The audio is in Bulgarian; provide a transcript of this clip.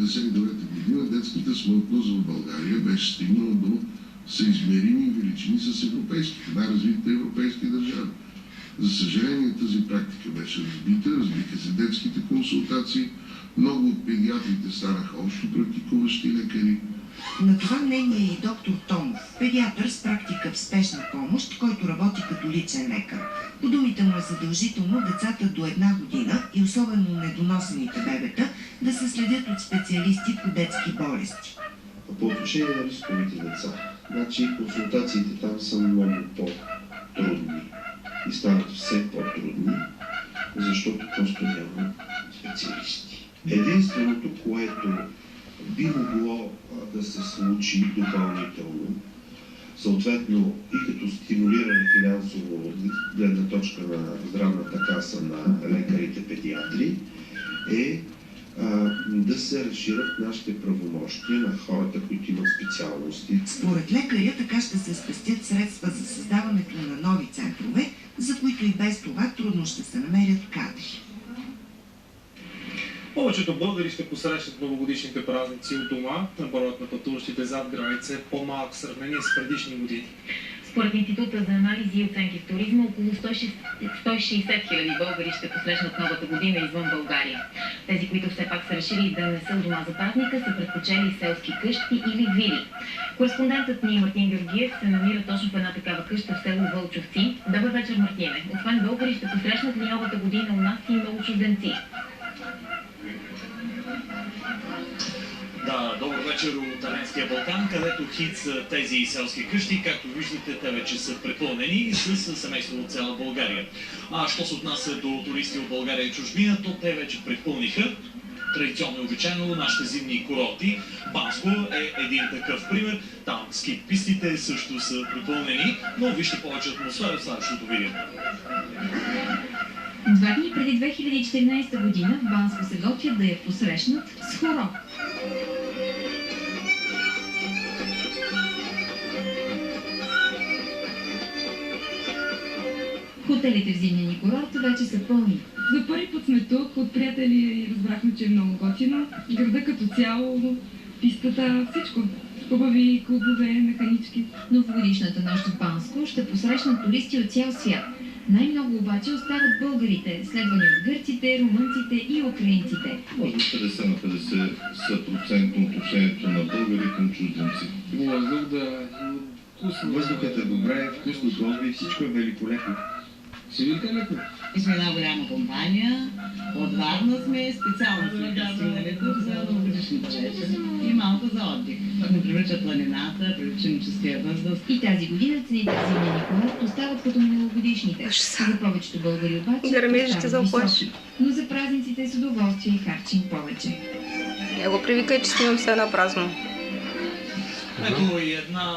1959 година детската смъртност в България беше стигнала до съизмерими величини с европейските, най-развитите европейски държави. За съжаление, тази практика беше разбита, разбиха се детските консултации, много от педиатрите станаха общо практикуващи лекари. На това мнение е и доктор Томов, педиатър с практика в спешна помощ, който работи като личен лекар. По думите му е задължително децата до 1 година и особено недоносените бебета да се следят от специалисти по детски болести. По отношение на рисковите деца, значи консултациите там са много по-трудни и стават все по-трудни, защото просто няма специалисти. Единственото, което би могло да се случи допълнително, съответно и като стимулиране финансово от гледна точка на здравната каса на лекарите-педиатри, е да се разширят нашите правомощия на хората, които имат специалности. Според лекаря така ще се спестят средства за създаването на нови центрове, за които и без това трудно ще се намерят кадри. Повечето българи ще посрещат новогодишните празници от дома. Броят на пътуващите зад граница е по-малък в сравнение с предишни години. Според Института за анализи и оценки в туризма, около 160 хиляди българи ще посрещнат новата година извън България. Тези, които все пак са решили да не са у дома за празника, са предпочели селски къщи или вили. Кореспондентът ни Мартин Георгиев се намира точно в една такава къща в село Вълчовци. Добър вечер, Мартине. Освен българи, ще посрещнат ли новата година у нас и много чужденци? Да, добър вечер от Аренския Балкан, където хит са тези селски къщи. Както виждате, те вече са препълнени с семейство от цяла България. Що се отнася до туристи от България и чужбина, то те вече препълниха. Традиционно и обичайно нашите зимни курорти. Банско е един такъв пример. Там ски пистите също са препълнени, но вижте повече атмосфера в следващото видео. 2 дни преди 2014 година в Банско се готвят да я посрещнат с хорок. Хотелите в зимния ни курорт вече са пълни. За първи път сме тук, от приятели разбрахме, че е много готино. Града като цяло, пистата, всичко. Хубави клубове, механички. Новогодишната нощ в Банско ще посрещнат туристи от цял свят. Най-много обаче остават българите, следвани от гърците, румънците и украинците. Може би 50 на 50 са процентно отношението на българи към чужденци. Въздухът е добре, вкусно, готови, всичко е великолепно. И сме една голяма компания, от Варна сме, специално сме стигнали тук за новогодишната вечер и малко за отдих. Не привлича планината, привлича чистия въздух. И тази година цените в зимния ни курорт остават като миналогодишните. За повечето българи обаче остават високи. Но за празниците с удоволствие харчим повече. Я го привикай, че снимам се на празно. Ето и една